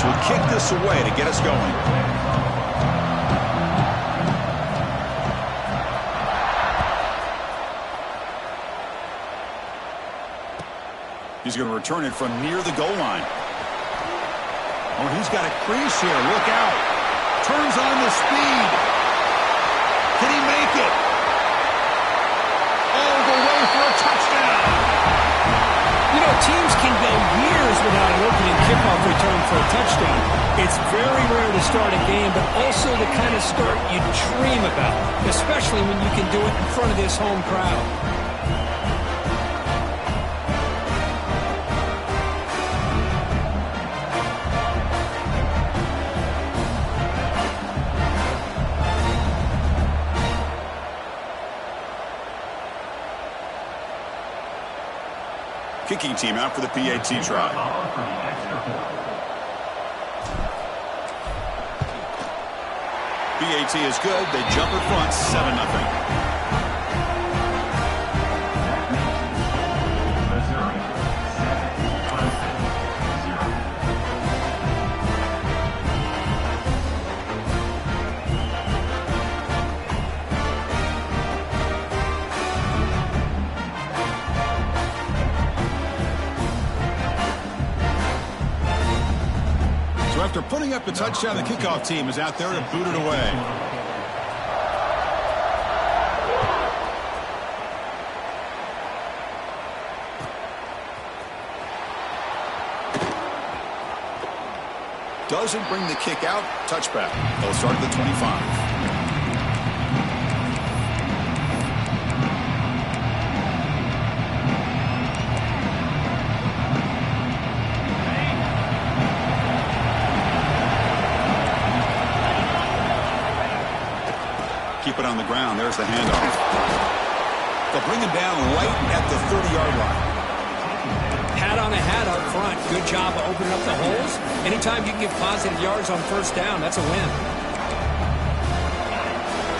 So we'll kick this away to get us going. He's going to return it from near the goal line. Oh, he's got a crease here. Look out. Turns on the speed. Can he make it? All the way for a touchdown. You know, teams can go years without an opening kickoff return for a touchdown. It's very rare to start a game, but also the kind of start you dream about, especially when you can do it in front of this home crowd. Kicking team out for the PAT try. PAT is good. They jump in front, 7-0. After putting up the touchdown, the kickoff team is out there to boot it away. Doesn't bring the kick out. Touchback. They'll start at the 25. Keep it on the ground. There's the handoff. They'll bring him down right at the 30-yard line. Hat on a hat up front. Good job of opening up the holes. Anytime you can get positive yards on first down, that's a win.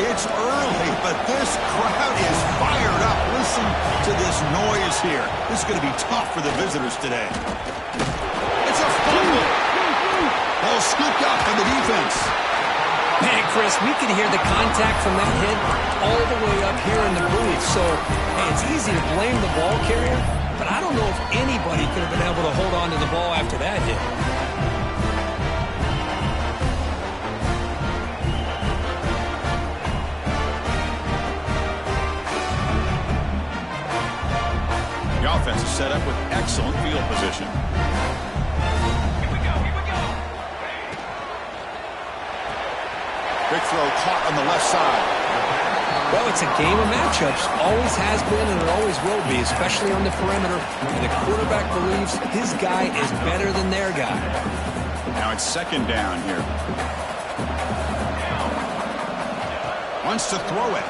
It's early, but this crowd is fired up. Listen to this noise here. This is going to be tough for the visitors today. It's a fumble. Ball scooped up from the defense. Man, Chris, we can hear the contact from that hit all the way up here in the booth. So, hey, it's easy to blame the ball carrier, but I don't know if anybody could have been able to hold on to the ball after that hit. The offense is set up with excellent field position. Big throw caught on the left side. Well, it's a game of matchups. Always has been and it always will be, especially on the perimeter. And the quarterback believes his guy is better than their guy. Now it's second down here. Wants to throw it.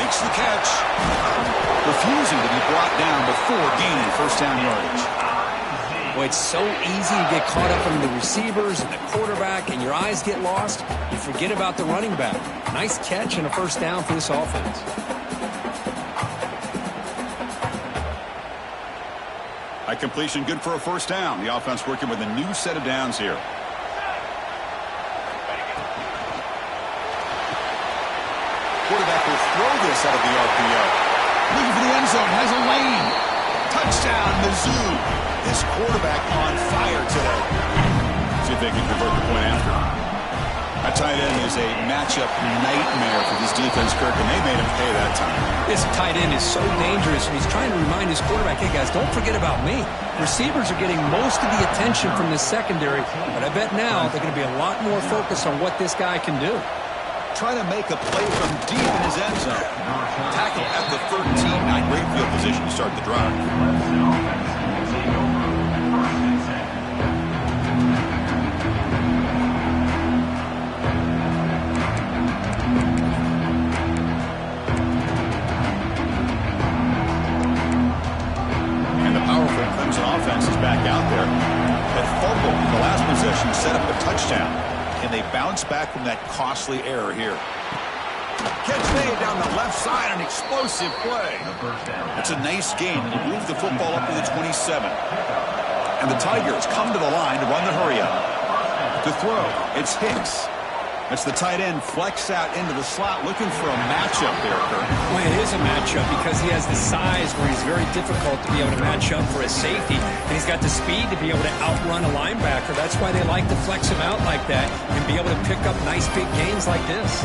Makes the catch. Refusing to be brought down before gaining first down yardage. Boy, it's so easy to get caught up in the receivers and the quarterback, and your eyes get lost. You forget about the running back. Nice catch and a first down for this offense. High completion, good for a first down. The offense working with a new set of downs here. Quarterback will throw this out of the RPO. Looking for the end zone, has a lane. Touchdown, Mizzou. This quarterback on fire today. See if they can convert the point after. That tight end is a matchup nightmare for this defense, Kirk, and they made him pay that time. This tight end is so dangerous, and he's trying to remind his quarterback, hey, guys, don't forget about me. Receivers are getting most of the attention from this secondary, but I bet now they're going to be a lot more focused on what this guy can do. Trying to make a play from deep in his end zone. Tackle at the 13. Not great field position to start the drive. Offense is back out there. That fumble in the last possession set up a touchdown. Can they bounce back from that costly error here? Catch made down the left side, an explosive play. It's a nice gain, and you move the football up to the 27. And the Tigers come to the line to run the hurry up. To throw, it's Hicks. That's the tight end flex out into the slot, looking for a matchup there, Kurt. Well, it is a matchup because he has the size where he's very difficult to be able to match up for his safety, and he's got the speed to be able to outrun a linebacker. That's why they like to flex him out like that and be able to pick up nice big gains like this.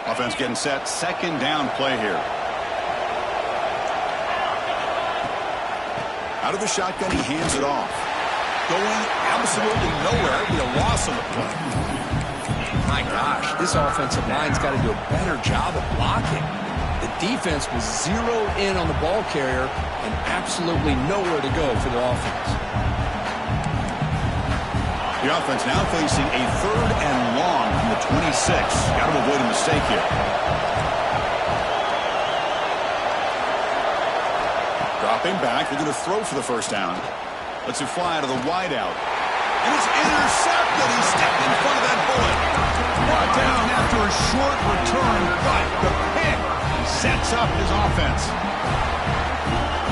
Offense getting set. Second down play here. Out of the shotgun, he hands it off. Going absolutely nowhere. Be a loss on the play. My gosh, this offensive line's got to do a better job of blocking. The defense was zeroed in on the ball carrier and absolutely nowhere to go for the offense. The offense now facing a 3rd and long from the 26. Got to avoid a mistake here. Dropping back. They're going to throw for the first down. Lets it fly out of the wideout. And it's intercepted. He stepped in front of that bullet. Brought down after a short return, but the pick sets up his offense.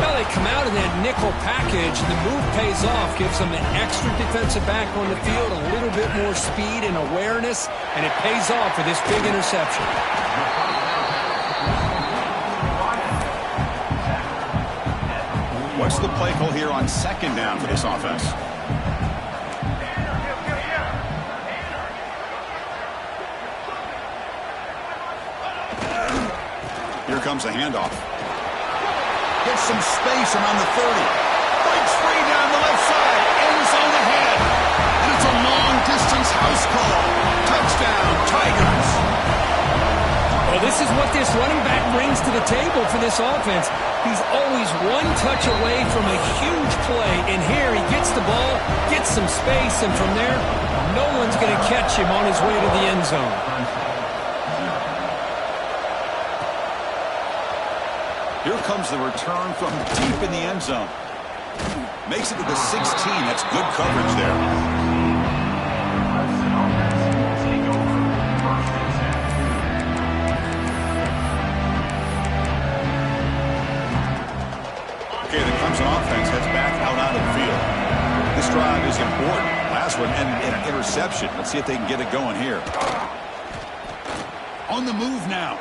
Well, they come out in that nickel package, and the move pays off, gives them an extra defensive back on the field, a little bit more speed and awareness, and it pays off for this big interception. What's the play call here on second down for this offense? Here comes the handoff. Gets some space around the 30. Breaks free down the left side. End zone ahead. And it's a long-distance house call. Touchdown, Tigers. Well, this is what this running back brings to the table for this offense. He's always one touch away from a huge play. And here he gets the ball, gets some space, and from there, no one's going to catch him on his way to the end zone. Here comes the return from deep in the end zone. Makes it to the 16. That's good coverage there. Okay, there comes an offense. Heads back out onto the field. This drive is important. Last one ended in an interception. Let's see if they can get it going here. On the move now.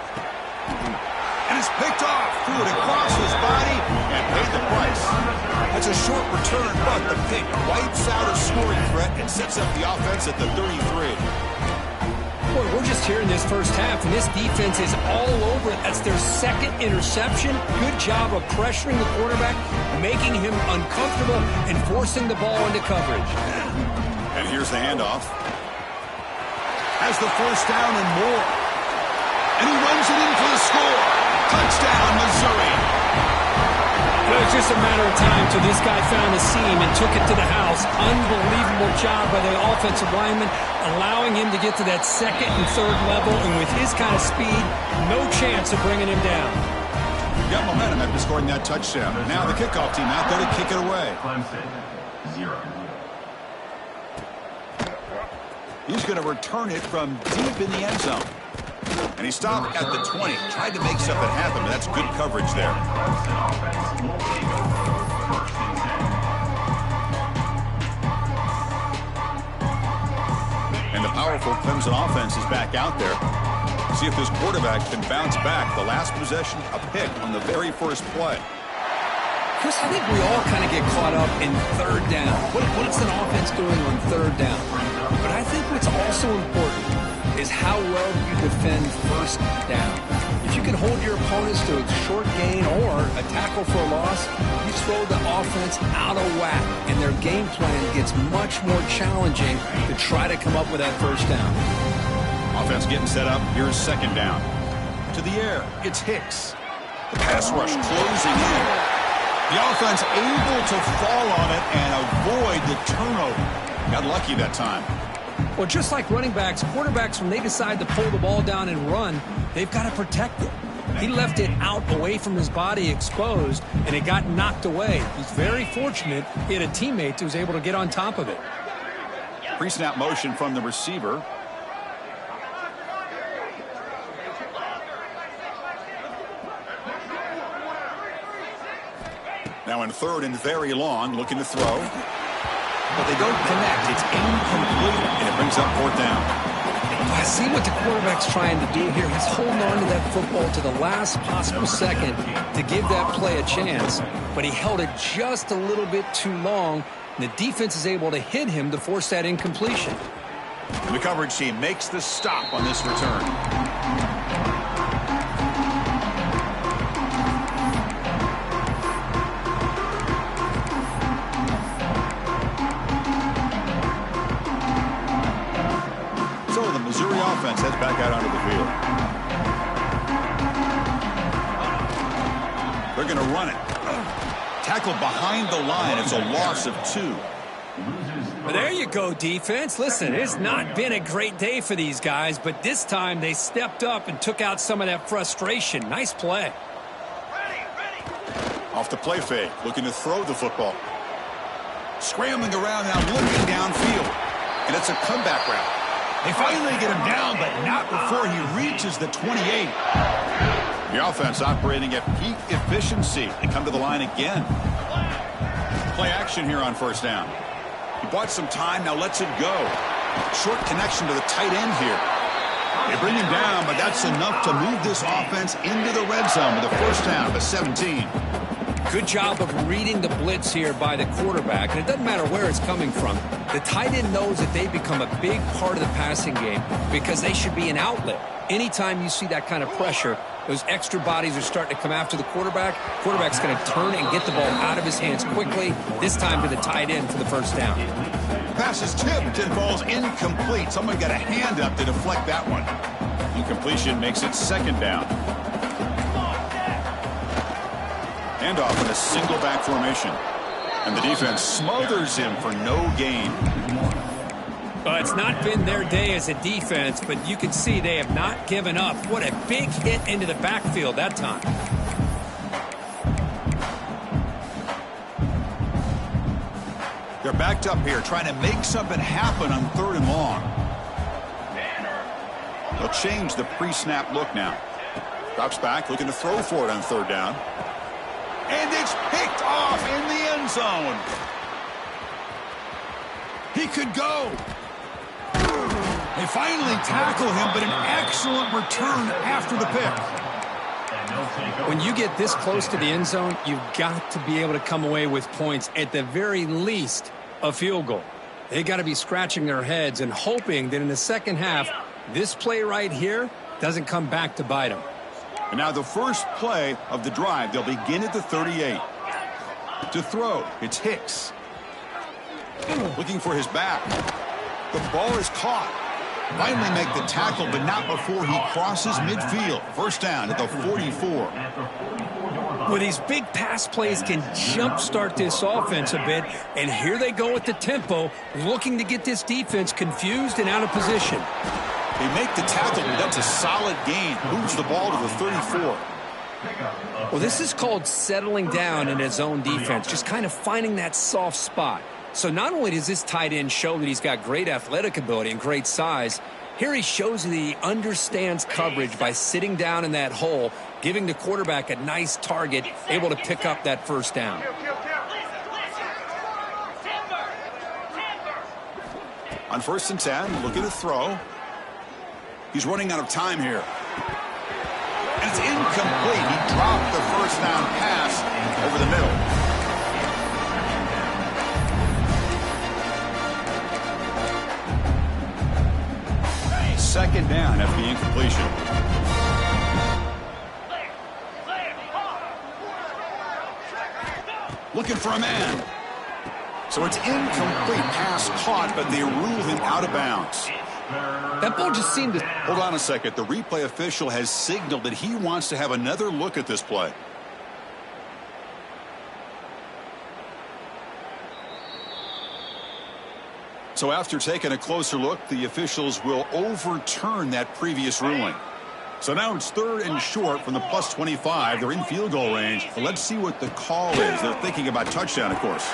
And it's picked off. Threw it across his body and paid the price. That's a short return, but the pick wipes out a scoring threat and sets up the offense at the 33. Boy, we're just here in this first half, and this defense is all over it. That's their second interception. Good job of pressuring the quarterback, making him uncomfortable, and forcing the ball into coverage. And here's the handoff. Has the first down and more. And he runs it in for the score. Touchdown, Missouri. Well, it's just a matter of time till this guy found a seam and took it to the house. Unbelievable job by the offensive lineman, allowing him to get to that second and third level, and with his kind of speed, no chance of bringing him down. Got momentum after scoring that touchdown. Now the kickoff team out there to kick it away. Clemson, 0. He's going to return it from deep in the end zone. And he stopped at the 20. Tried to make something happen, but that's good coverage there. And the powerful Clemson offense is back out there. See if this quarterback can bounce back. The last possession, a pick on the very first play. Chris, I think we all kind of get caught up in third down. What's an offense doing on third down? But I think what's also important is how well you defend first down. If you can hold your opponents to a short gain or a tackle for a loss, you throw the offense out of whack, and their game plan gets much more challenging to try to come up with that first down. Offense getting set up. Here's second down. To the air, it's Hicks. The pass rush closing in. The offense able to fall on it and avoid the turnover. Got lucky that time. Well, just like running backs, quarterbacks, when they decide to pull the ball down and run, they've got to protect it. He left it out away from his body exposed, and it got knocked away. He's very fortunate he had a teammate who was able to get on top of it. Pre-snap motion from the receiver. Now in third and very long, looking to throw. But they don't connect. It's incomplete, and it brings up fourth down. I see what the quarterback's trying to do here. He's holding on to that football to the last possible second to give that play a chance. But he held it just a little bit too long, and the defense is able to hit him to force that incompletion. The coverage team makes the stop on this return. Offense heads back out onto the field. They're going to run it. Tackle behind the line. It's a loss of 2. Well, there you go, defense. Listen, it's not been a great day for these guys, but this time they stepped up and took out some of that frustration. Nice play. Off the play fake, looking to throw the football. Scrambling around now, looking downfield. And it's a comeback route. They finally get him down, but not before he reaches the 28. The offense operating at peak efficiency. They come to the line again. Play action here on first down. He bought some time, now lets it go. Short connection to the tight end here. They bring him down, but that's enough to move this offense into the red zone with a first down of 17. Good job of reading the blitz here by the quarterback, and it doesn't matter where it's coming from. The tight end knows that they become a big part of the passing game because they should be an outlet. Anytime you see that kind of pressure, those extra bodies are starting to come after the quarterback. Quarterback's going to turn and get the ball out of his hands quickly, this time to the tight end for the first down. Pass is tipped and falls incomplete. Someone got a hand up to deflect that one. Incompletion makes it second down. Handoff in a single back formation. And the defense smothers him for no gain. Well, it's not been their day as a defense, but you can see they have not given up. What a big hit into the backfield that time. They're backed up here trying to make something happen on third and long. They'll change the pre-snap look now. Drops back, looking to throw for it on third down. And it's picked off in the end zone. He could go. They finally tackle him, but an excellent return after the pick. When you get this close to the end zone, you've got to be able to come away with points, at the very least, a field goal. They got to be scratching their heads and hoping that in the second half, this play right here doesn't come back to bite them. And now the first play of the drive, they'll begin at the 38. To throw, it's Hicks. Looking for his back. The ball is caught. Finally make the tackle, but not before he crosses midfield. First down at the 44. Well, these big pass plays can jumpstart this offense a bit, and here they go at the tempo, looking to get this defense confused and out of position. They make the tackle, but that's a solid gain. Moves the ball to the 34. Well, this is called settling down in his own defense, just kind of finding that soft spot. So not only does this tight end show that he's got great athletic ability and great size, here he shows that he understands coverage by sitting down in that hole, giving the quarterback a nice target, able to pick up that first down. On 1st and 10, looking to throw. He's running out of time here. And it's incomplete. He dropped the first down pass over the middle. Second down after the incompletion. Looking for a man. So it's incomplete, pass caught, but they rule him out of bounds. That ball just seemed to... Hold on a second. The replay official has signaled that he wants to have another look at this play. So after taking a closer look, the officials will overturn that previous ruling. So now it's 3rd and short from the plus 25. They're in field goal range. But let's see what the call is. They're thinking about touchdown, of course.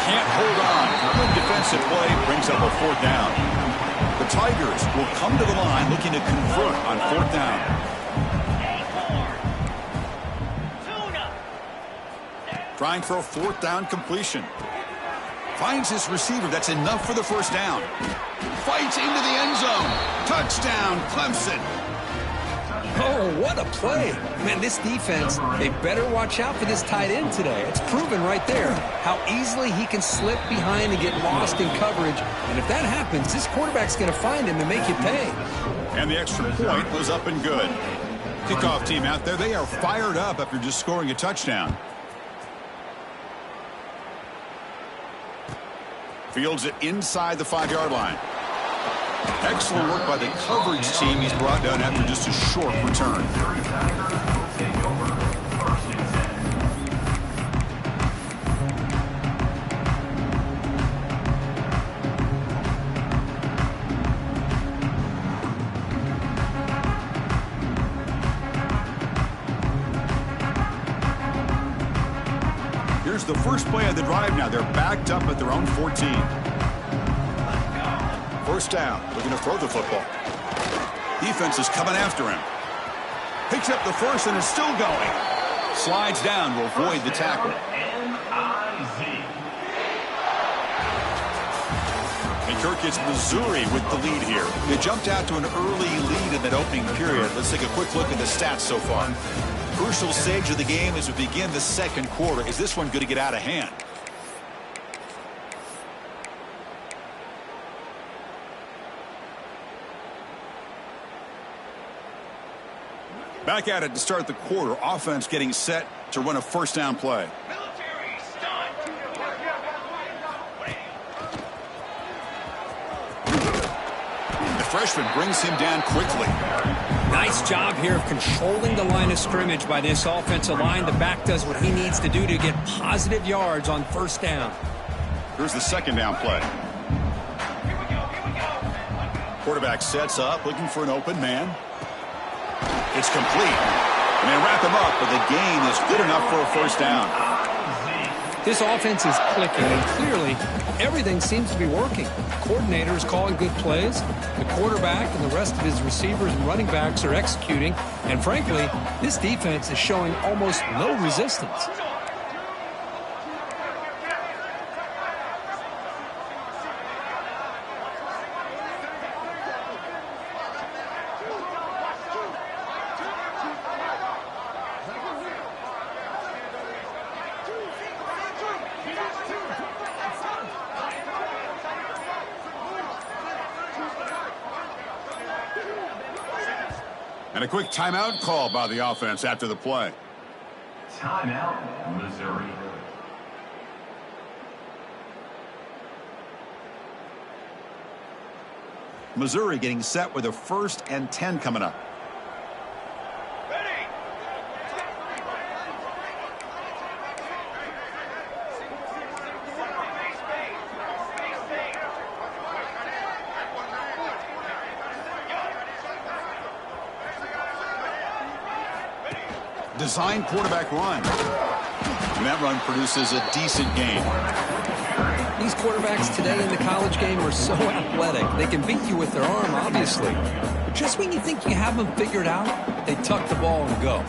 Can't hold on. Good defensive play brings up a 4th down. The Tigers will come to the line looking to convert on 4th down. Trying for a 4th down completion. Finds his receiver. That's enough for the 1st down. Fights into the end zone. Touchdown, Clemson. Oh, what a play. Man, this defense, they better watch out for this tight end today. It's proven right there how easily he can slip behind and get lost in coverage. And if that happens, this quarterback's going to find him and make you pay. And the extra point was up and good. Kickoff team out there, they are fired up after just scoring a touchdown. Fields it inside the 5-yard line. Excellent work by the coverage team. He's brought down after just a short return. Here's the first play of the drive now. They're backed up at their own 14. 1st down, looking to throw the football. Defense is coming after him. Picks up the 1st and is still going. Slides down to avoid the tackle. And Kirk gets Missouri with the lead here. They jumped out to an early lead in that opening period. Let's take a quick look at the stats so far. Crucial stage of the game as we begin the 2nd quarter. Is this one going to get out of hand? Back at it to start the quarter. Offense getting set to run a 1st down play. The freshman brings him down quickly. Nice job here of controlling the line of scrimmage by this offensive line. The back does what he needs to do to get positive yards on 1st down. Here's the 2nd down play. Quarterback sets up, looking for an open man. It's complete. And they wrap him up, but the gain is good enough for a 1st down. This offense is clicking, and clearly everything seems to be working. The coordinator is calling good plays. The quarterback and the rest of his receivers and running backs are executing. And frankly, this defense is showing almost no resistance. And a quick timeout call by the offense after the play. Timeout, Missouri. Missouri getting set with a 1st and 10 coming up. Design quarterback run. And that run produces a decent gain. These quarterbacks today in the college game are so athletic. They can beat you with their arm, obviously. But just when you think you have them figured out, they tuck the ball and go.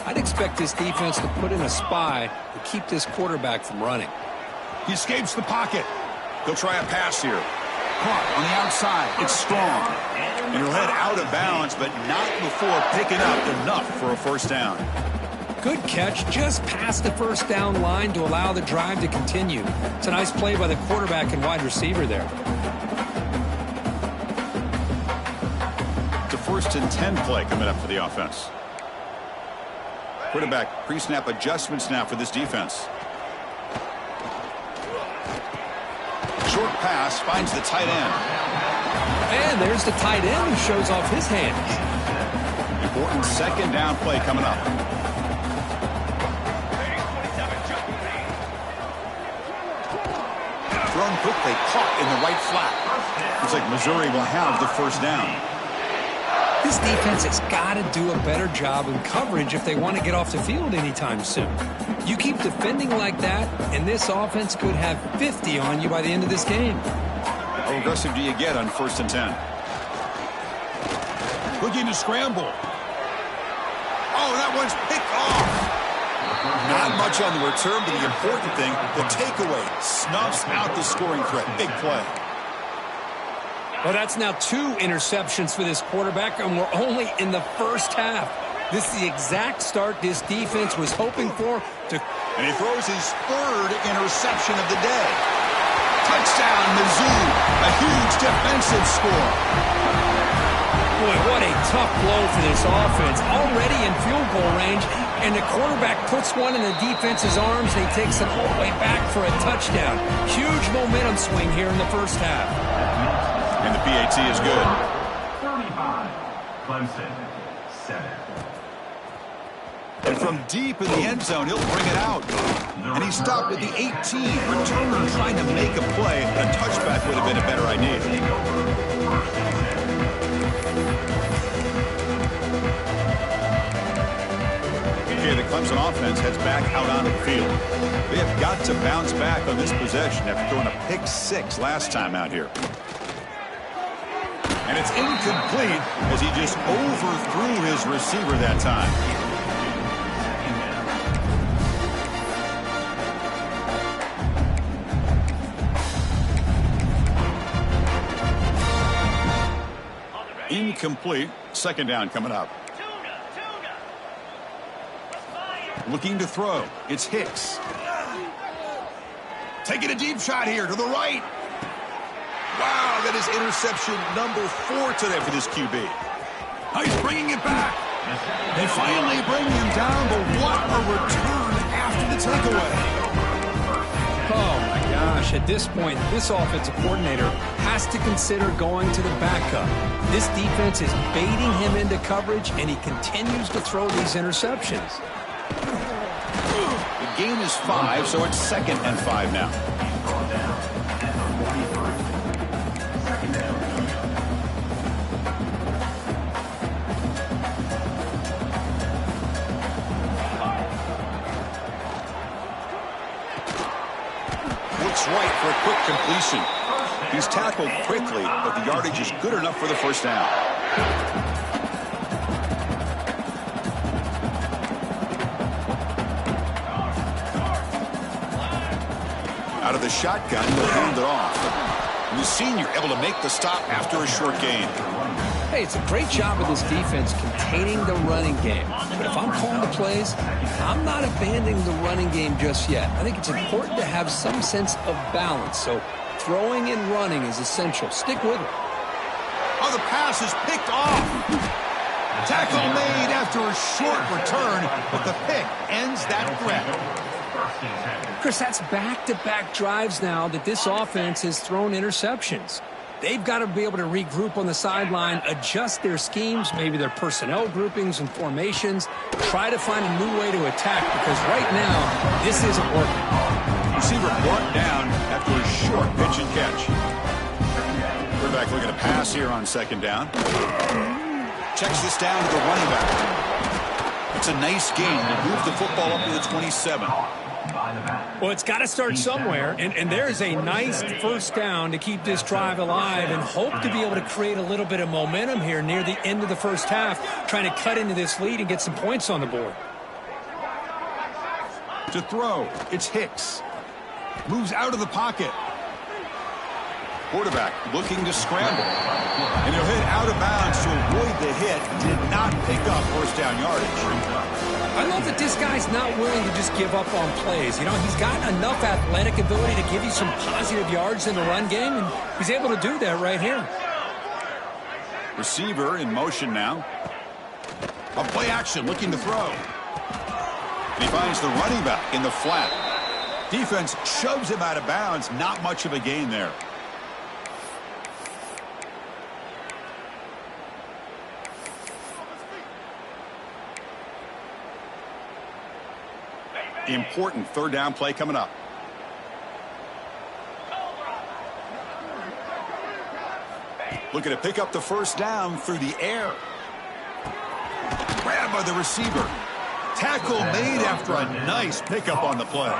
I'd expect this defense to put in a spy to keep this quarterback from running. He escapes the pocket. He'll try a pass here. Caught on the outside. It's strong. And he'll head out of bounds, but not before picking up enough for a 1st down. Good catch just past the 1st down line to allow the drive to continue. It's a nice play by the quarterback and wide receiver there. It's a 1st and 10 play coming up for the offense. Quarterback pre-snap adjustments now for this defense. Short pass finds the tight end. And there's the tight end who shows off his hands. Important 2nd down play coming up. Thrown quickly, caught in the right flat. Looks like Missouri will have the 1st down. This defense has got to do a better job in coverage if they want to get off the field anytime soon. You keep defending like that, and this offense could have 50 on you by the end of this game. How aggressive do you get on 1st and 10? Looking to scramble. Oh, that one's picked off. Not much on the return, but the important thing, the takeaway, snuffs out the scoring threat. Big play. Well, that's now 2 interceptions for this quarterback, and we're only in the first half. This is the exact start this defense was hoping for. And he throws his 3rd interception of the day. Touchdown, Mizzou. A huge defensive score. Boy, what a tough blow for this offense. Already in field goal range, and the quarterback puts one in the defense's arms, and he takes it all the way back for a touchdown. Huge momentum swing here in the first half. And the PAT is good. 35. Clemson, 7. And from deep in the end zone, he'll bring it out. And he stopped at the 18. Returner trying to make a play. A touchback would have been a better idea. Okay, the Clemson offense heads back out onto the field. They have got to bounce back on this possession after throwing a pick 6 last time out here. And it's incomplete as he just overthrew his receiver that time. Incomplete. 2nd down coming up. Looking to throw. It's Hicks. Taking a deep shot here to the right. Wow, that is interception number 4 today for this QB. He's bringing it back. They finally bring him down, but what a return after the takeaway. Oh, my gosh. At this point, this offensive coordinator has to consider going to the backup. This defense is baiting him into coverage, and he continues to throw these interceptions. The gain is 5, so it's 2nd and 5 now. Looks right for a quick completion. He's tackled quickly, but the yardage is good enough for the 1st down. Out of the shotgun, he'll hand it off. And the senior able to make the stop after a short gain. Hey, it's a great job of this defense containing the running game. But if I'm calling the plays, I'm not abandoning the running game just yet. I think it's important to have some sense of balance. So throwing and running is essential. Stick with it. Oh, the pass is picked off. Tackle made after a short return, but the pick ends that threat. Chris, that's back-to-back drives now that this offense has thrown interceptions. They've got to be able to regroup on the sideline, adjust their schemes, maybe their personnel groupings and formations, try to find a new way to attack, because right now, this isn't working. Receiver brought down after a short pitch and catch. Quarterback looking to pass here on 2nd down. Checks this down to the running back. It's a nice game to move the football up to the 27. Well, it's got to start somewhere, and there's a nice 1st down to keep this drive alive and hope to be able to create a little bit of momentum here near the end of the 1st half, trying to cut into this lead and get some points on the board. To throw, it's Hicks. Moves out of the pocket. Quarterback looking to scramble. And he'll hit out of bounds to avoid the hit. Did not pick up 1st down yardage. I love that this guy's not willing to just give up on plays. You know, he's got enough athletic ability to give you some positive yards in the run game, and he's able to do that right here. Receiver in motion now. A play action looking to throw. And he finds the running back in the flat. Defense shoves him out of bounds. Not much of a gain there. Important 3rd down play coming up. Looking to pick up the 1st down through the air. down by the receiver. Tackle made after a nice pickup on the play.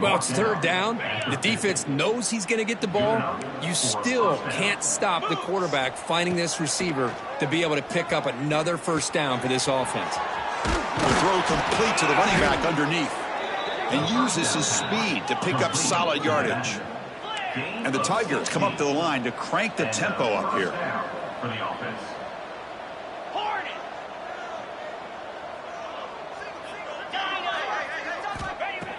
Well, it's third down. The defense knows he's going to get the ball. You still can't stop the quarterback finding this receiver to be able to pick up another first down for this offense. The throw complete to the running back underneath. And uses his speed to pick up solid yardage. And the Tigers come up to the line to crank the tempo up here. For the offense.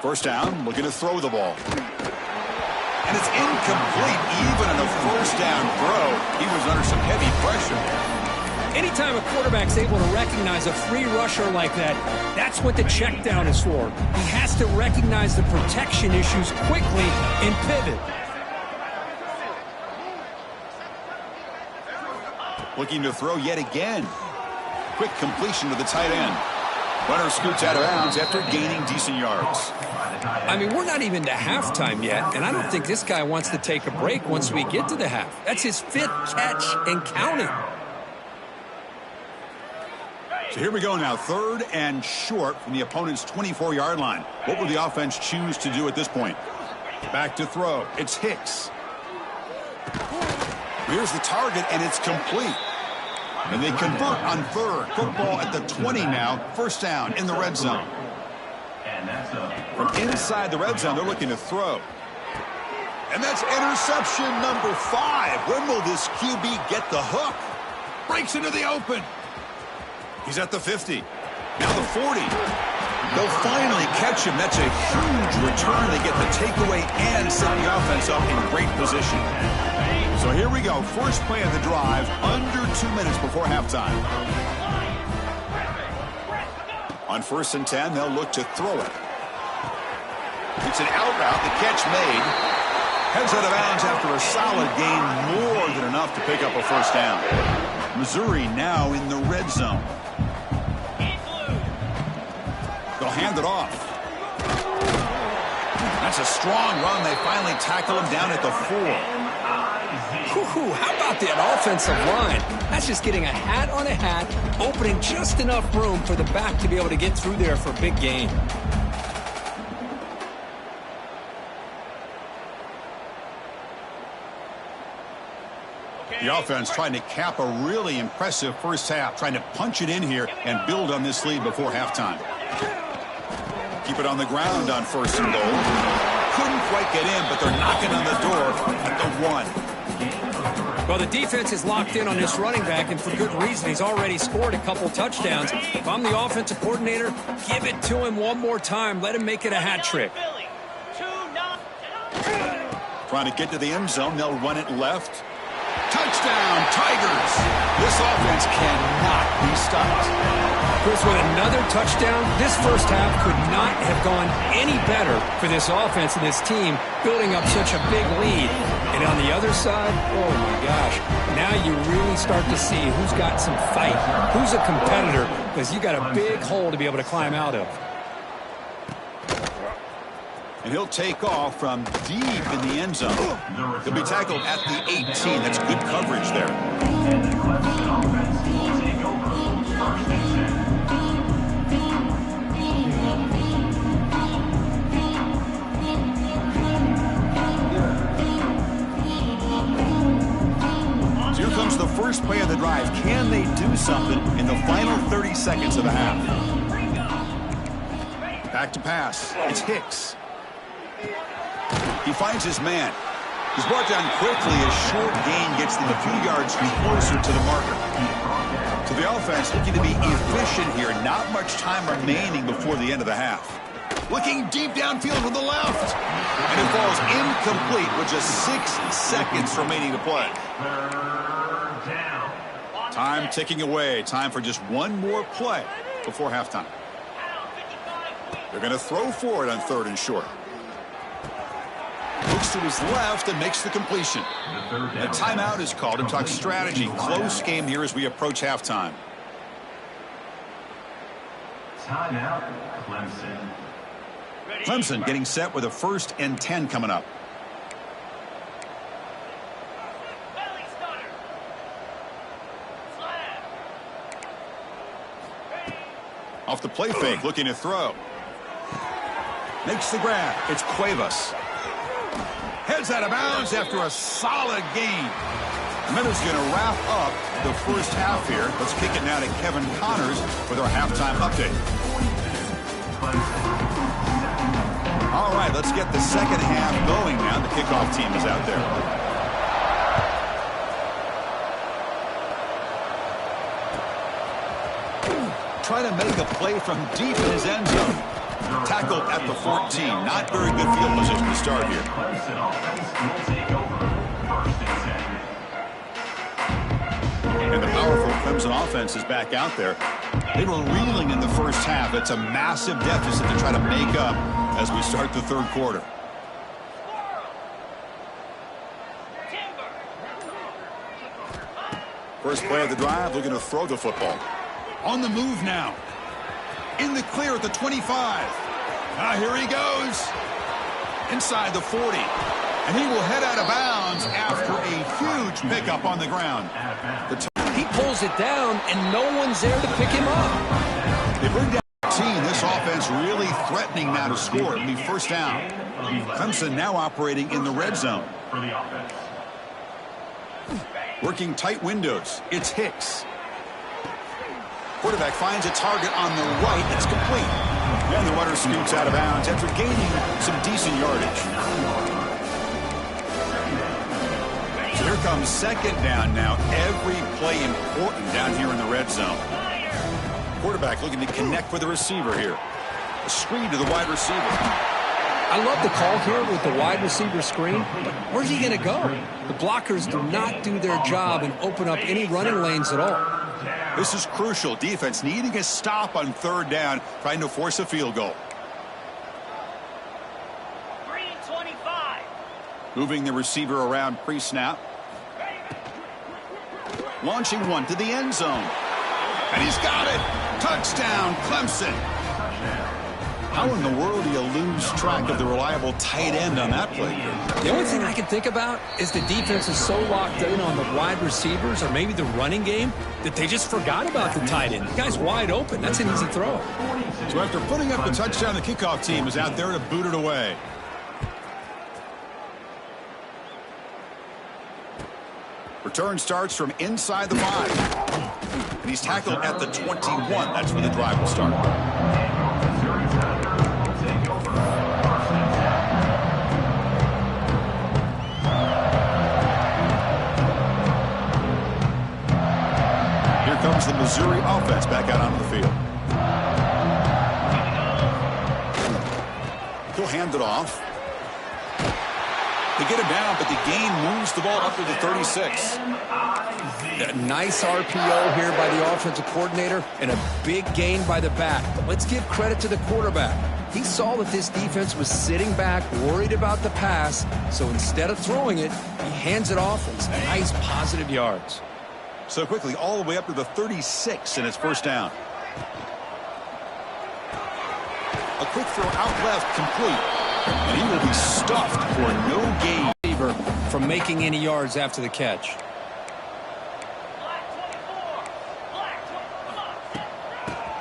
First down, looking to throw the ball. And it's incomplete. Even on a first down throw, he was under some heavy pressure. Anytime a quarterback's able to recognize a free rusher like that, that's what the check down is for. He has to recognize the protection issues quickly and pivot. Looking to throw yet again. Quick completion to the tight end. Runner scoots out of bounds after gaining decent yards. I mean, we're not even to halftime yet, and I don't think this guy wants to take a break once we get to the half. That's his 5th catch and counting. So here we go now, 3rd and short from the opponent's 24-yard line. What will the offense choose to do at this point? Back to throw. It's Hicks. Here's the target, and it's complete. And they convert on 3rd. Football at the 20 now. First down in the red zone. From inside the red zone, they're looking to throw. And that's interception number 5. When will this QB get the hook? Breaks into the open. He's at the 50. Now the 40. They'll finally catch him. That's a huge return. They get the takeaway and set the offense up in great position. So here we go. First play of the drive, under 2 minutes before halftime. On 1st and 10, they'll look to throw it. It's an out route. The catch made. Heads out of bounds after a solid gain, more than enough to pick up a first down. Missouri now in the red zone. They'll hand it off. That's a strong run. They finally tackle him down at the 4. How about that offensive line? That's just getting a hat on a hat, opening just enough room for the back to be able to get through there for a big gain. The offense trying to cap a really impressive first half, trying to punch it in here and build on this lead before halftime. Keep it on the ground on 1st and goal. Couldn't quite get in, but they're knocking on the door at the 1. Well, the defense is locked in on this running back, and for good reason. He's already scored a couple touchdowns. If I'm the offensive coordinator, give it to him one more time. Let him make it a hat trick. Trying to get to the end zone. They'll run it left. Touchdown, Tigers. This offense cannot be stopped. Chris, with another touchdown, this first half could not have gone any better for this offense and this team, building up such a big lead. And on the other side, oh my gosh, now you really start to see who's got some fight, who's a competitor, because you got a big hole to be able to climb out of. And he'll take off from deep in the end zone. He'll be tackled at the 18. That's good coverage there. And the Clemson offense will take over 1st and 10. So here comes the first play of the drive. Can they do something in the final 30 seconds of the half? Back to pass. It's Hicks. He finds his man. He's brought down quickly. A short gain gets them a few yards closer to the marker. So the offense looking to be efficient here. Not much time remaining before the end of the half. Looking deep downfield with the left. And it falls incomplete with just 6 seconds remaining to play. Time ticking away. Time for just one more play before halftime. They're going to throw for it on 3rd and short. Looks to his left and makes the completion. A timeout is called to talk strategy. Close game here as we approach halftime. Timeout, Clemson. Clemson getting set with a 1st and 10 coming up. the play fake, looking to throw. Makes the grab. It's Cuevas. Heads out of bounds after a solid gain. Minutes going to wrap up the first half here. Let's kick it now to Kevin Connors with our halftime update. All right, let's get the second half going now. The kickoff team is out there. Trying to make a play from deep in his end zone. Tackle at the 14. Not very good field position to start here. And the powerful Clemson offense is back out there. They were reeling in the first half. It's a massive deficit to try to make up as we start the third quarter. First play of the drive, looking to throw the football. On the move now. In the clear at the 25. Here he goes. Inside the 40. And he will head out of bounds after a huge pickup on the ground. He pulls it down, and no one's there to pick him up. They bring down the team. This offense really threatening now to score. It'll be first down. Clemson now operating in the red zone. Working tight windows. It's Hicks. Quarterback finds a target on the right. It's complete. And the runner scoots out of bounds after gaining some decent yardage. So here comes second down now. Every play important down here in the red zone. Quarterback looking to connect with the receiver here. A screen to the wide receiver. I love the call here with the wide receiver screen, but where's he going to go? The blockers do not do their job and open up any running lanes at all. This is crucial. Defense needing a stop on third down, trying to force a field goal. 3-25. Moving the receiver around pre-snap. Launching one to the end zone. And he's got it. Touchdown, Clemson. How in the world do you lose track of the reliable tight end on that play? The only thing I can think about is the defense is so locked in on the wide receivers or maybe the running game that they just forgot about the tight end. The guy's wide open. That's an easy throw. So after putting up the touchdown, the kickoff team is out there to boot it away. Return starts from inside the 5. And he's tackled at the 21. That's where the drive will start. Comes the Missouri offense back out onto the field. He'll hand it off. They get him down, but the gain moves the ball up to the 36. Nice RPO here by the offensive coordinator and a big gain by the back. But let's give credit to the quarterback. He saw that this defense was sitting back, worried about the pass, so instead of throwing it, he hands it off and some nice positive yards. So quickly, all the way up to the 36 in his first down. A quick throw out left, complete. And he will be stuffed for no gain. From making any yards after the catch.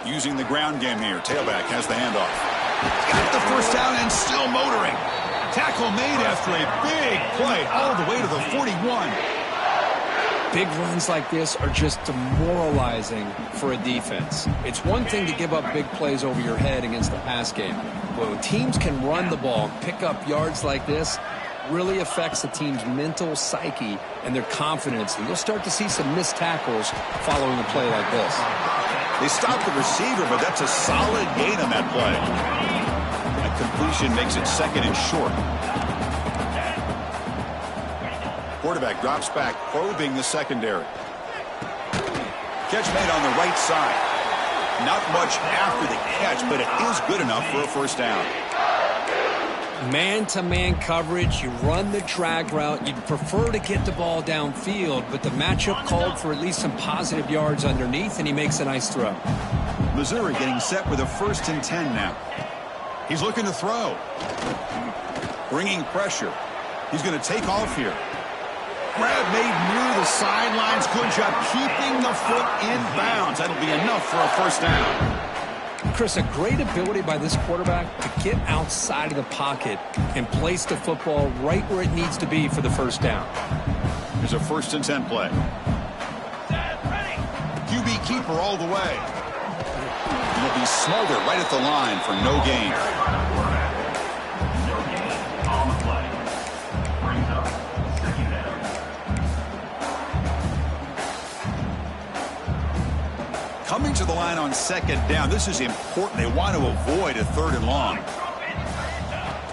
Using the ground game here. Tailback has the handoff. Got the first down and still motoring. Tackle made after a big play all the way to the 41. Big runs like this are just demoralizing for a defense. It's one thing to give up big plays over your head against the pass game. But when teams can run the ball, pick up yards like this, really affects the team's mental psyche and their confidence. And you'll start to see some missed tackles following a play like this. They stopped the receiver, but that's a solid gain on that play. That completion makes it second and short. Quarterback drops back, probing the secondary. Catch made on the right side. Not much after the catch, but it is good enough for a first down. Man-to-man coverage, you run the drag route. You'd prefer to get the ball downfield, but the matchup called for at least some positive yards underneath, and he makes a nice throw. Missouri getting set with a 1st and 10 now. He's looking to throw. Bringing pressure. He's going to take off here. Grab made near the sidelines. Good job keeping the foot in bounds. That'll be enough for a first down. Chris, a great ability by this quarterback to get outside of the pocket and place the football right where it needs to be for the first down. Here's a 1st and 10 play. QB keeper all the way. He'll be smothered right at the line for no gain. No gain on the play. Brings up 2nd down. Coming to the line on 2nd down. This is important. They want to avoid a 3rd and long.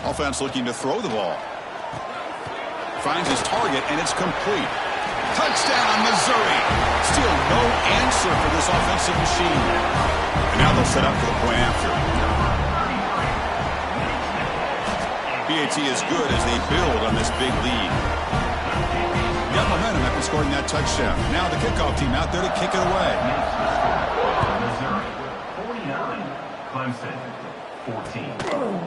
Offense looking to throw the ball. Finds his target, and it's complete. Touchdown, Missouri. Still no answer for this offensive machine. And now they'll set up for the point after. PAT is good as they build on this big lead. Got momentum after scoring that touchdown. Now the kickoff team out there to kick it away. Missouri, 49. Clemson, 14.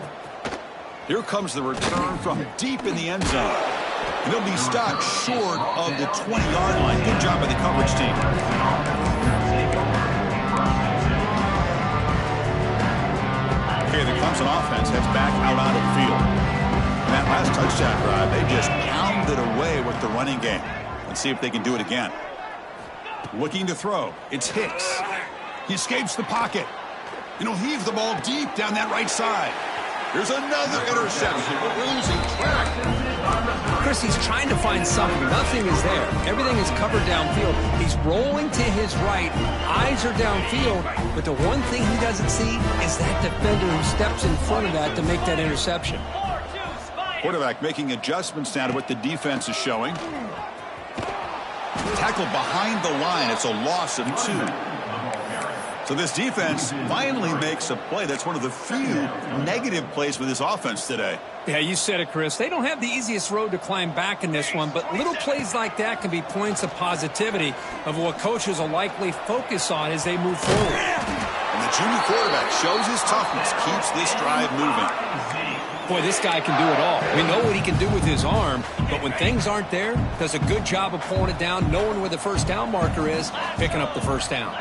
Here comes the return from deep in the end zone. And they'll be stopped short of the 20-yard line. Good job by the coverage team. Okay, the Clemson offense heads back out on the field. And that last touchdown drive, they just pounded away with the running game. Let's see if they can do it again. Looking to throw. It's Hicks. He escapes the pocket. And he'll heave the ball deep down that right side. There's another interception. We're losing track. Chris, he's trying to find something. Nothing is there. Everything is covered downfield. He's rolling to his right. Eyes are downfield. But the one thing he doesn't see is that defender who steps in front of that to make that interception. Quarterback making adjustments now to what the defense is showing. Tackled behind the line. It's a loss of 2. So this defense finally makes a play. That's one of the few negative plays for this offense today. Yeah, you said it, Chris. They don't have the easiest road to climb back in this one, but little plays like that can be points of positivity of what coaches will likely focus on as they move forward. And the junior quarterback shows his toughness, keeps this drive moving. Boy, this guy can do it all. We know what he can do with his arm, but when things aren't there, does a good job of pulling it down, knowing where the first down marker is, picking up the first down.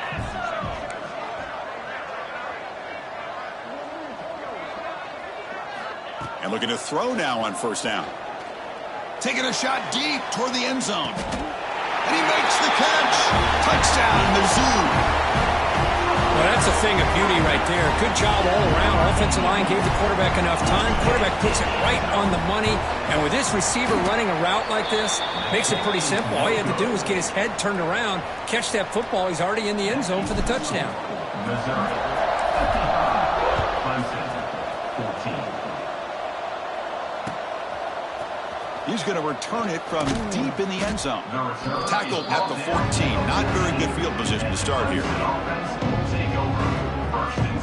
And looking to throw now on 1st down. Taking a shot deep toward the end zone. And he makes the catch. Touchdown, Mizzou. Well, that's a thing of beauty right there. Good job all around. Offensive line gave the quarterback enough time. Quarterback puts it right on the money. And with this receiver running a route like this, makes it pretty simple. All you have to do is get his head turned around, catch that football. He's already in the end zone for the touchdown. Missouri, Clemson, 14. He's going to return it from deep in the end zone. Tackled at the 14. Not very good field position to start here. Take over 1st and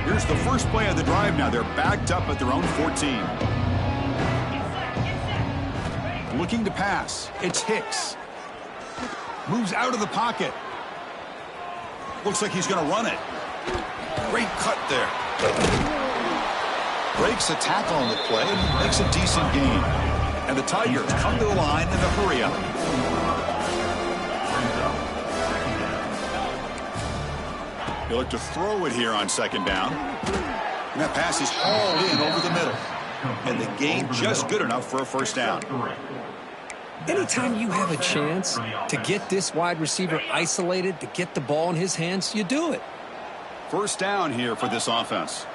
2. Here's the first play of the drive now. They're backed up at their own 14. Looking to pass. It's Hicks. Moves out of the pocket. Looks like he's going to run it. Great cut there. Breaks a tackle on the play and makes a decent gain. And the Tigers come to the line in a hurry up. They look to throw it here on 2nd down. And that pass is hauled in over the middle. And the gain just good enough for a 1st down. Anytime you have a chance to get this wide receiver isolated, to get the ball in his hands, you do it. 1st down here for this offense.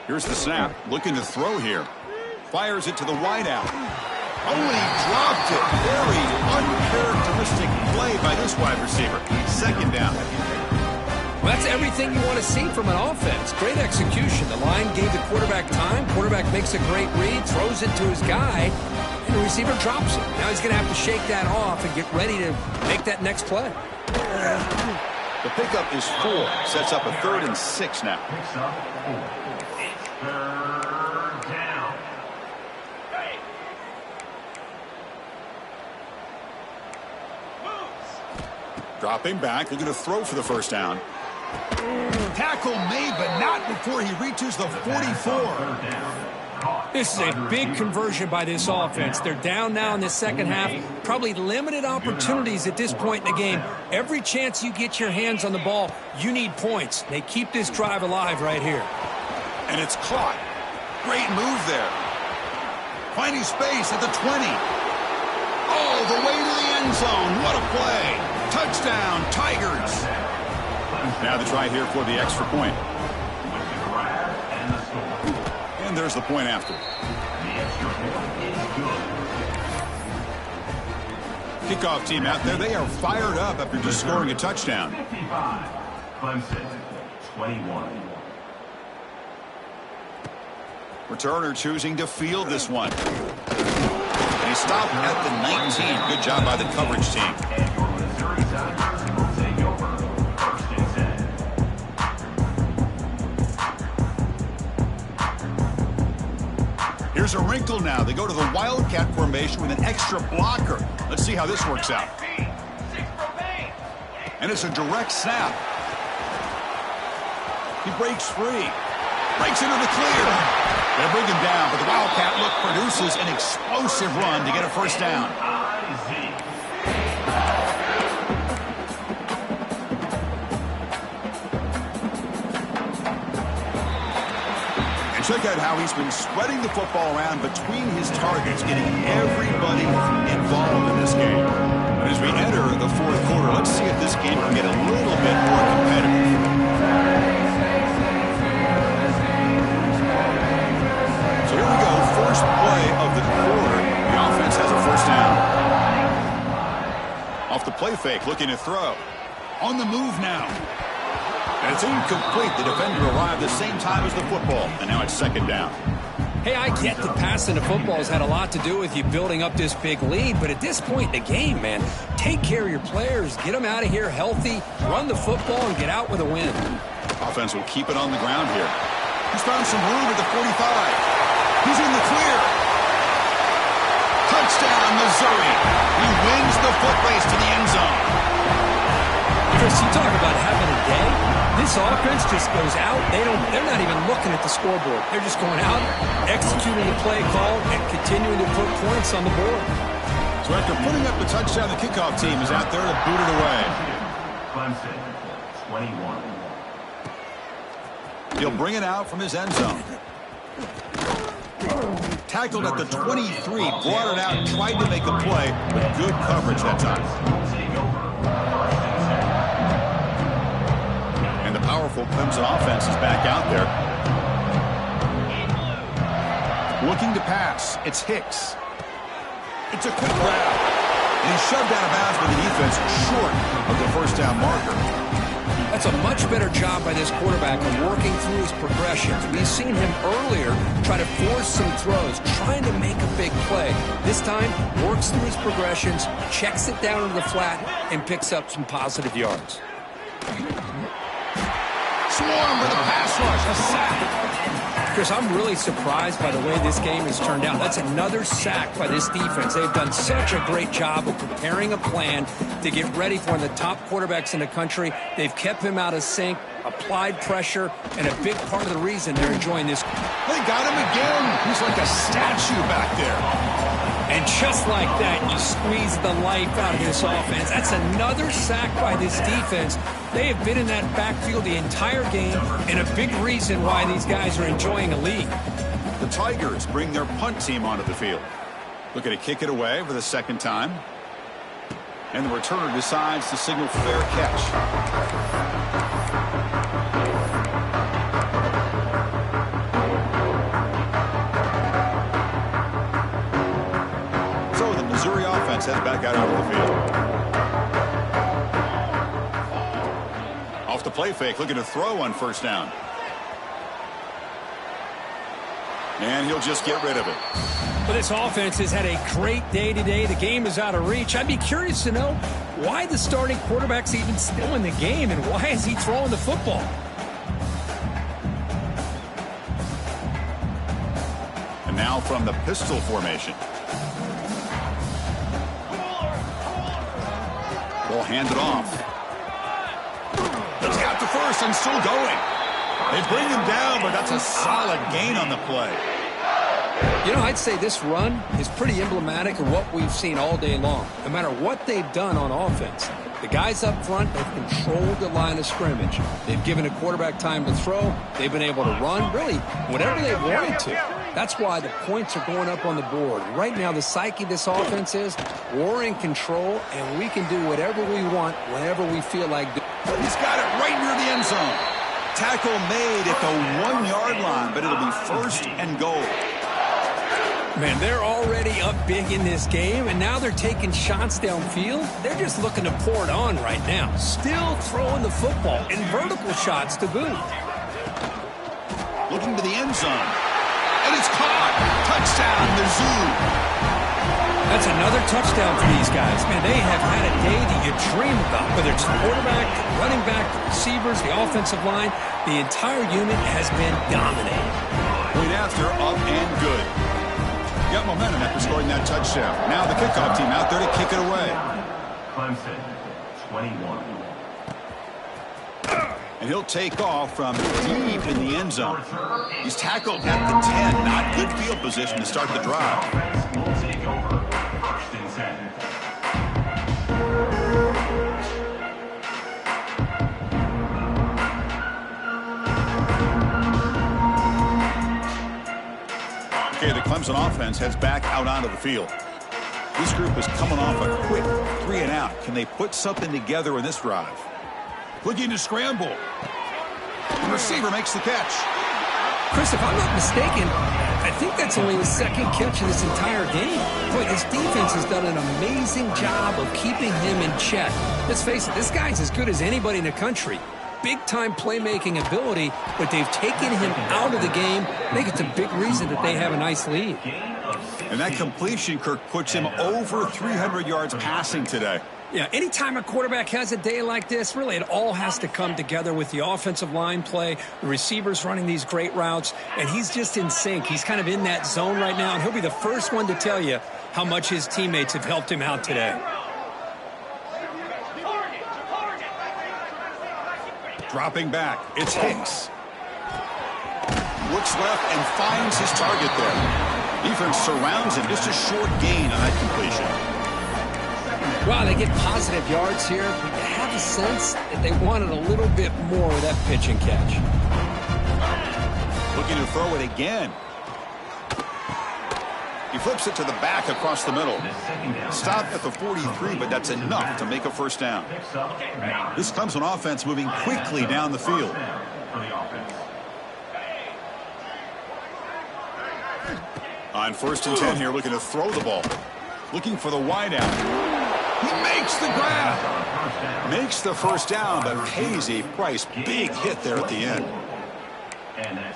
Here's the snap. Looking to throw here. Fires it to the wideout. Oh, and he dropped it. Very uncharacteristic play by this wide receiver. 2nd down. Well, that's everything you want to see from an offense. Great execution. The line gave the quarterback time. Quarterback makes a great read, throws it to his guy, and the receiver drops it. Now he's going to have to shake that off and get ready to make that next play. The pickup is 4. Sets up a 3rd and 6 now. Picks up 4. 3rd down. Dropping back, looking to throw for the first down. Tackle made, but not before he reaches the 44. This is a big conversion by this offense. They're down now in the second half. Probably limited opportunities at this point in the game. Every chance you get your hands on the ball, you need points. They keep this drive alive right here. And it's caught. Great move there. Finding space at the 20. All the way to the end zone. What a play. Touchdown, Tigers. Now the try here for the extra point. And there's the point after. Kickoff team out there, they are fired up after just scoring a touchdown. 55, Clemson, 21. Returner choosing to field this one. They stop at the 19. Good job by the coverage team. And your Missouri Tigers will take over 1st and 10. Here's a wrinkle now. They go to the Wildcat formation with an extra blocker. Let's see how this works out. And it's a direct snap. He breaks free. Breaks into the clear. They bring him down, but the Wildcat look produces an explosive run to get a first down. And check out how he's been spreading the football around between his targets, getting everybody involved in this game. And as we enter the fourth quarter, let's see if this game can get a little bit more competitive. Here we go, first play of the quarter. The offense has a first down. Off the play fake, looking to throw. On the move now. And it's incomplete. The defender arrived the same time as the football, and now it's second down. Hey, I get that passing the football has had a lot to do with you building up this big lead, but at this point in the game, man, take care of your players, get them out of here healthy, run the football, and get out with a win. Offense will keep it on the ground here. He's found some room at the 45. He's in the clear. Touchdown, Missouri. He wins the foot race to the end zone. Chris, you talk about having a day. This offense just goes out. They're not even looking at the scoreboard. They're just going out, executing the play call, and continuing to put points on the board. So after putting up the touchdown, the kickoff team is out there to boot it away. Clemson, 21. He'll bring it out from his end zone. Tackled at the 23, brought it out, tried to make a play, but good coverage that time. And the powerful Clemson offense is back out there. Looking to pass. It's Hicks. It's a quick grab. And he's shoved out of bounds by the defense short of the first down marker. That's a much better job by this quarterback of working through his progressions. We've seen him earlier try to force some throws, trying to make a big play. This time, works through his progressions, checks it down to the flat, and picks up some positive yards. Swarm with a pass rush, a sack. Chris, I'm really surprised by the way this game has turned out. That's another sack by this defense. They've done such a great job of preparing a plan to get ready for one of the top quarterbacks in the country. They've kept him out of sync, applied pressure, and a big part of the reason they're enjoying this. They got him again. He's like a statue back there. And just like that, you squeeze the life out of this offense. That's another sack by this defense. They have been in that backfield the entire game, and a big reason why these guys are enjoying a lead. The Tigers bring their punt team onto the field. Looking to kick it away for the second time. And the returner decides to signal fair catch. So the Missouri offense heads back out onto the field. Off the play fake, looking to throw on first down. And he'll just get rid of it. But this offense has had a great day today. The game is out of reach. I'd be curious to know why the starting quarterback's even still in the game and why is he throwing the football? And now from the pistol formation. They'll hand it off. He's got the first and still going. They bring him down, but that's a solid gain on the play. You know, I'd say this run is pretty emblematic of what we've seen all day long. No matter what they've done on offense, the guys up front have controlled the line of scrimmage. They've given a quarterback time to throw. They've been able to run, really, whatever they wanted to. That's why the points are going up on the board. Right now, the psyche of this offense is we're in control, and we can do whatever we want whenever we feel like doing it. He's got it right near the end zone. Tackle made at the 1-yard line, but it'll be first and goal. Man, they're already up big in this game, and now they're taking shots downfield. They're just looking to pour it on right now. Still throwing the football, and vertical shots to boot. Looking to the end zone. And it's caught. Touchdown, Mizzou. That's another touchdown for these guys. Man, they have had a day that you dream about. Whether it's the quarterback, the running back, the receivers, the offensive line, the entire unit has been dominating. Point after, up and good. Got momentum after scoring that touchdown. Now the kickoff team out there to kick it away. Clemson, 21. And he'll take off from deep in the end zone. He's tackled at the 10. Not good field position to start the drive. Offense will take over. First and 10. Okay, the Clemson offense heads back out onto the field. This group is coming off a quick 3 and out. Can they put something together in this drive? Looking to scramble. The receiver makes the catch. Chris, if I'm not mistaken, I think that's only his second catch of this entire game. Boy, this defense has done an amazing job of keeping him in check. Let's face it, this guy's as good as anybody in the country. Big-time playmaking ability, but they've taken him out of the game. I think it's a big reason that they have a nice lead. And that completion, Kirk, puts him over 300 yards passing today. Yeah, anytime a quarterback has a day like this, really it all has to come together with the offensive line play, the receivers running these great routes, and he's just in sync. He's kind of in that zone right now, and he'll be the first one to tell you how much his teammates have helped him out today. Dropping back, it's Hicks. Looks left and finds his target there. Defense surrounds him, just a short gain on that completion. Wow, they get positive yards here, but you have a sense that they wanted a little bit more with that pitch and catch. Looking to throw it again. He flips it to the back across the middle. Stop at the 43, but that's enough to make a first down. This comes on offense moving quickly down the field. On first and 10 here, looking to throw the ball. Looking for the wideout. He makes the grab. Makes the first down, but pays a price. Big hit there at the end.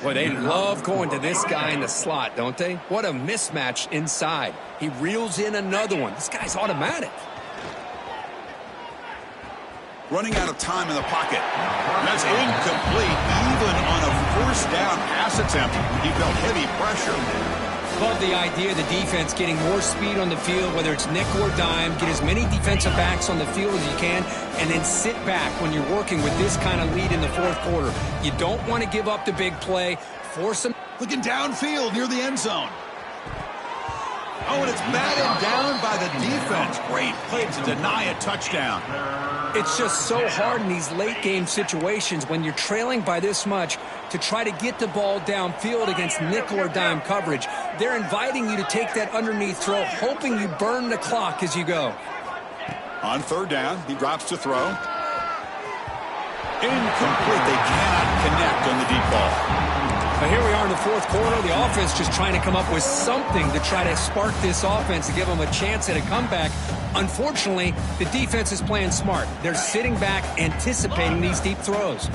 Boy, they love going to this guy in the slot, don't they? What a mismatch inside. He reels in another one. This guy's automatic. Running out of time in the pocket. That's incomplete. Even on a first down pass attempt, he felt heavy pressure. Love the idea of the defense getting more speed on the field, whether it's nickel or dime, get as many defensive backs on the field as you can, and then sit back when you're working with this kind of lead in the fourth quarter. You don't want to give up the big play. Force them. Looking downfield near the end zone. Oh, and it's batted down by the defense. Great play to deny a touchdown. It's just so hard in these late game situations when you're trailing by this much to try to get the ball downfield against nickel or dime coverage. They're inviting you to take that underneath throw, hoping you burn the clock as you go. On third down, he drops to throw. Incomplete. They cannot connect on the deep ball. But here we are in the fourth quarter. The offense just trying to come up with something to try to spark this offense to give them a chance at a comeback. Unfortunately, the defense is playing smart. They're sitting back, anticipating these deep throws.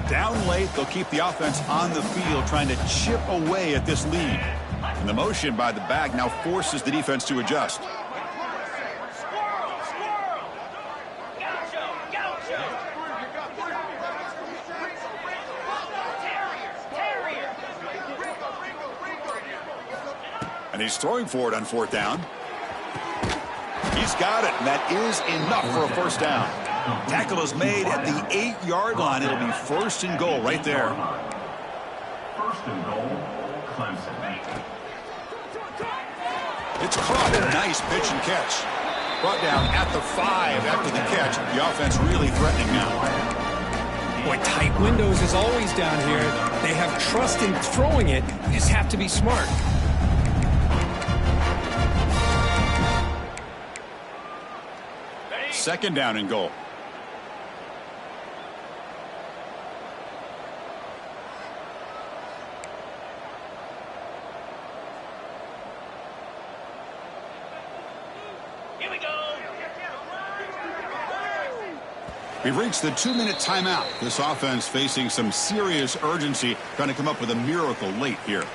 Down late, they'll keep the offense on the field, trying to chip away at this lead. And the motion by the back now forces the defense to adjust. And he's throwing for it on fourth down. He's He's got it, and that is enough for a first down. Tackle is made at the 8-yard line. It'll be first and goal right there. First and goal, Clemson. It's caught. Nice pitch and catch. Brought down at the 5 after the catch. The offense really threatening now. Boy, tight windows is always down here. They have trust in throwing it. You just have to be smart. Second down and goal. Here we go. We've reached the 2-minute timeout. This offense facing some serious urgency, trying to come up with a miracle late here.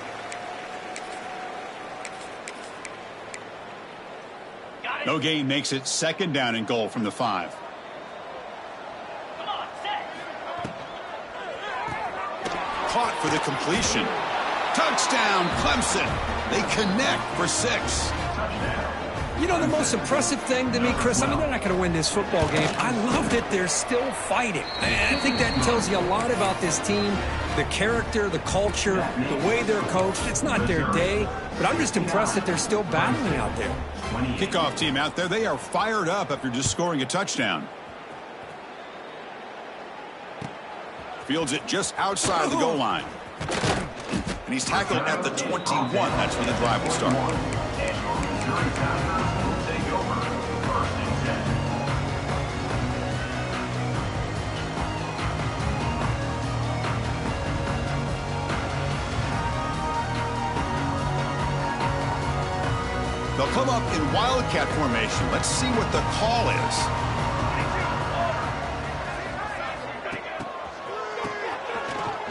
No gain makes it second down and goal from the 5. Come on, set. Caught for the completion. Touchdown, Clemson. They connect for 6. You know, the most impressive thing to me, Chris, I mean, they're not going to win this football game. I love that they're still fighting. I think that tells you a lot about this team, the character, the culture, the way they're coached. It's not their day, but I'm just impressed that they're still battling out there. Kickoff team out there. They are fired up after just scoring a touchdown. Fields it just outside the goal line. And he's tackled at the 21. That's where the drive will start. Take over. First and 10. They'll come up in Wildcat formation. Let's see what the call is.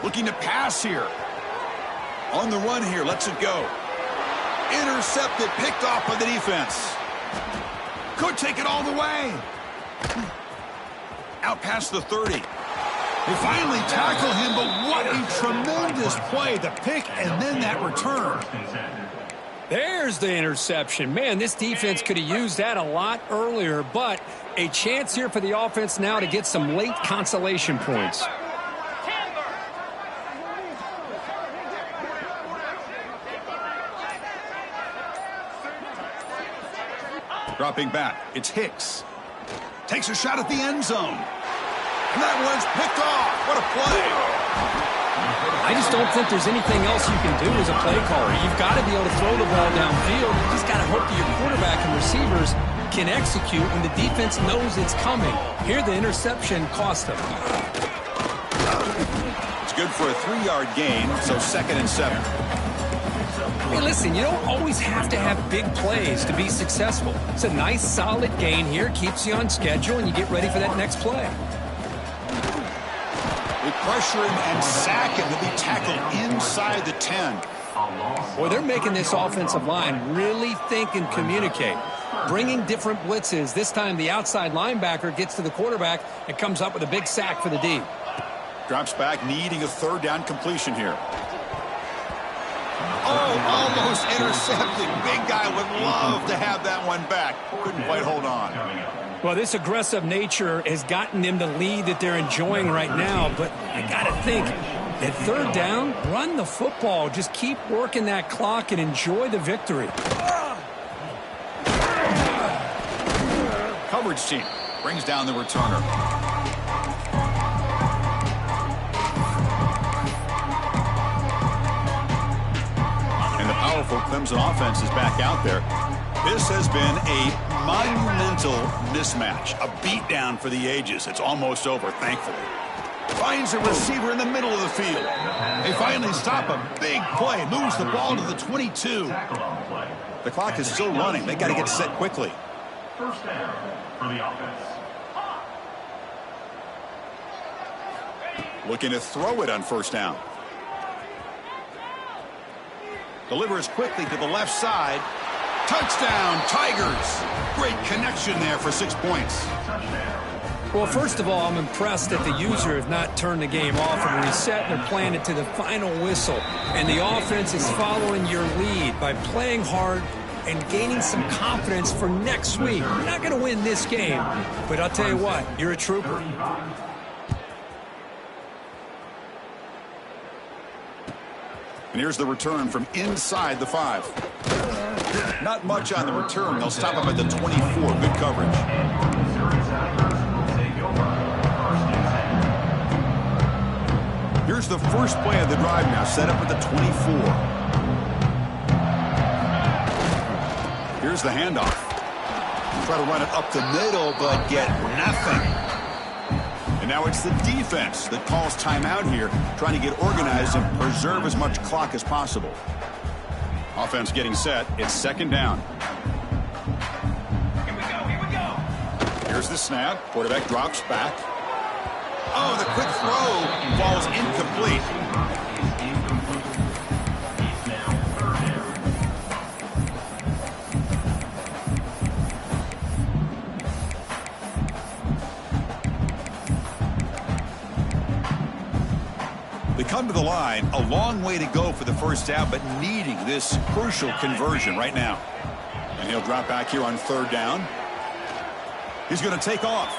Looking to pass here. On the run here. Lets it go. Intercepted. Picked off by the defense. Could take it all the way. Out past the 30. They finally tackle him, but what a tremendous play. The pick and then that return. First and 10. There's the interception. Man, this defense could have used that a lot earlier, but a chance here for the offense now to get some late consolation points. Dropping back, it's Hicks. Takes a shot at the end zone. And that one's picked off. What a play. I just don't think there's anything else you can do as a play caller. You've got to be able to throw the ball downfield. You just got to hope that your quarterback and receivers can execute when the defense knows it's coming. Here, the interception cost them. It's good for a 3-yard gain, so second and 7. Hey, listen, you don't always have to have big plays to be successful. It's a nice, solid gain here. Keeps you on schedule, and you get ready for that next play. They pressure him and sack him to be tackled inside the 10. Boy, they're making this offensive line really think and communicate. Bringing different blitzes. This time the outside linebacker gets to the quarterback and comes up with a big sack for the D. Drops back, needing a third down completion here. Oh, almost intercepted. Big guy would love to have that one back. Couldn't quite hold on. Well, this aggressive nature has gotten them the lead that they're enjoying right now, but I got to think, at third down, run the football. Just keep working that clock and enjoy the victory. Coverage team brings down the returner. And the powerful Clemson offense is back out there. This has been a monumental mismatch, a beatdown for the ages. It's almost over, thankfully. Finds a receiver in the middle of the field. They finally stop a big play. Moves the ball to the 22. The clock is still running. They got to get set quickly. First down for the offense. Looking to throw it on first down. Delivers quickly to the left side. Touchdown, Tigers. Great connection there for 6 points. Well, first of all, I'm impressed that the user has not turned the game off and reset. They're playing it to the final whistle. And the offense is following your lead by playing hard, and gaining some confidence for next week. You're not going to win this game, but I'll tell you what, you're a trooper. And here's the return from inside the 5. Not much on the return. They'll stop him at the 24. Good coverage. Here's the first play of the drive now, set up at the 24. Here's the handoff. Try to run it up the middle, but get nothing. And now it's the defense that calls timeout here, trying to get organized and preserve as much clock as possible. Offense getting set. It's second down. Here we go. Here's the snap. Quarterback drops back. Oh, the quick throw falls incomplete. They come to the line, a long way to go for the first down, but needing this crucial conversion right now. And he'll drop back here on third down. He's going to take off.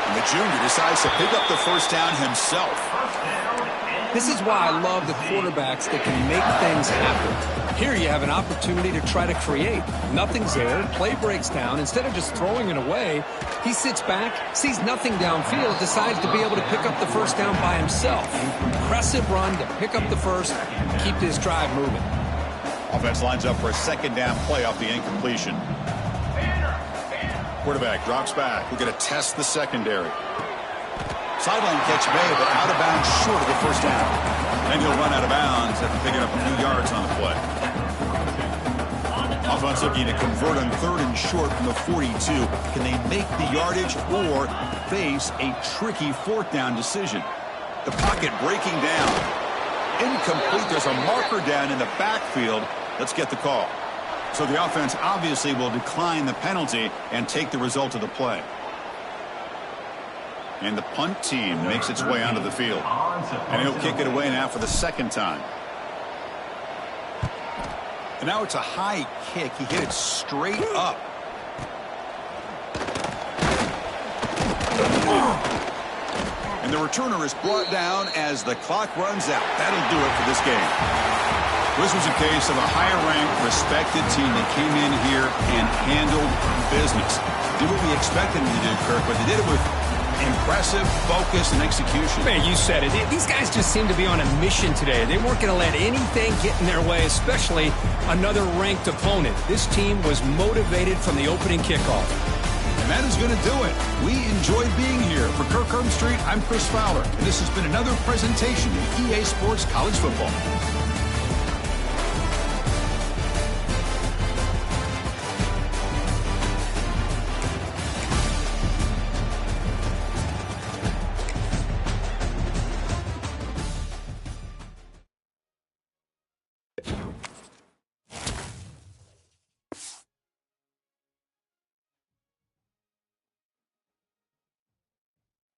And the junior decides to pick up the first down himself. This is why I love the quarterbacks that can make things happen. Here you have an opportunity to try to create. Nothing's there. Play breaks down. Instead of just throwing it away, he sits back, sees nothing downfield, decides to be able to pick up the first down by himself. Impressive run to pick up the first, keep this drive moving. Offense lines up for a second down play off the incompletion. Quarterback drops back. We're going to test the secondary. Sideline catch made, but out of bounds short of the first down. And he'll run out of bounds after picking up a few yards on the play. Offense looking to convert on third and short from the 42. Can they make the yardage or face a tricky fourth down decision? The pocket breaking down. Incomplete. There's a marker down in the backfield. Let's get the call. So the offense obviously will decline the penalty and take the result of the play. And the punt team makes its way onto the field. And he'll kick it away now for the second time. And now it's a high kick. He hit it straight up. And the returner is brought down as the clock runs out. That'll do it for this game. This was a case of a higher-ranked, respected team that came in here and handled business. Did what we expected them to do, Kirk, but they did it with impressive focus and execution. Man, you said it. These guys just seem to be on a mission today. They weren't going to let anything get in their way, especially another ranked opponent. This team was motivated from the opening kickoff. And that is going to do it. We enjoyed being here. For Kirk Herbstreit, I'm Chris Fowler, and this has been another presentation of EA Sports College Football.